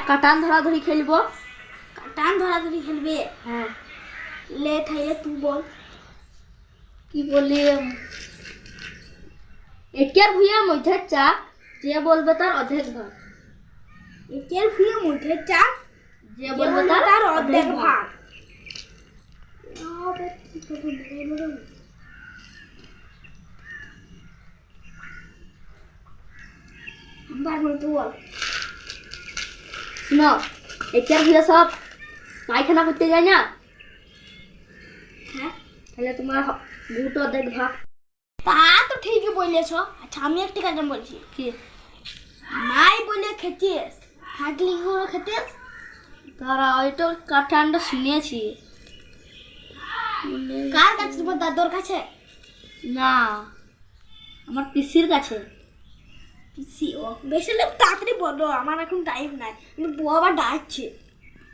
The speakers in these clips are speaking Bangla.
কাটান ধরাধরি খেলবো। কাটান ধরাধরি খেলবে? হ্যাঁ। লে তাইলে তুই বল। কি বলি, একের ভুঁইয়া মধ্যের চা, যে বলবে তার অর্ধেক ভাগ। একের ভুঁইয়া মধ্যের চা, যে বলবে তার অর্ধেক ভাগ। শুনো, একের ভুঁইয়া সব পায়খানা করতে যায় না? হ্যাঁ, তাহলে তোমার গুট অর্ধেক ভাগ। তা তো ঠিকই বলেছ। আচ্ছা আমি একটা কথা বলছি। কি? মাই বলে খেতিস, থাকলি করে খেতিস? তারা হয়তো কাটানটা শুনেছি। কার কাছে? তোমার দাদুর কাছে? না, আমার পিসির কাছে। পিসি? ও বেশি লোক তাড়াতাড়ি বলো, আমার এখন টাইম নাই, কিন্তু বউ আবার ডাকছে।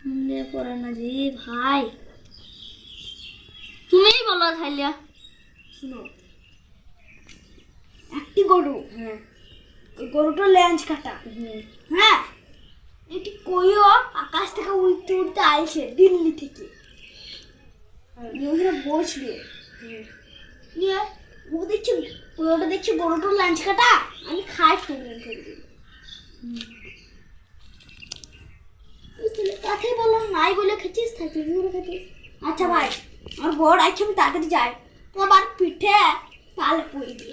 মনে পড়ে না জি ভাই, তুমিই বলো তাইলে। শুনো, একটি গরু, হ্যাঁ। ওই গরুটার লেন্স কাটা। হ্যাঁ, এটি কইও আকাশ থেকে উড়তে উড়তে আইছে দিল্লি থেকে। ওখানে বসবে, নিয়ে ও দেখছি, ওটা দেখছি গরুটার লেন্স কাটা, আমি খাই ফেলবেন ফেলবেন। তাকে বললাম নাই বলে খেছিস, থাকলে বলে খেছিস। আচ্ছা ভাই, আমার বড় আছে, আমি তাড়াতাড়ি যাই, তোমার পিঠে তাহলে পড়বে।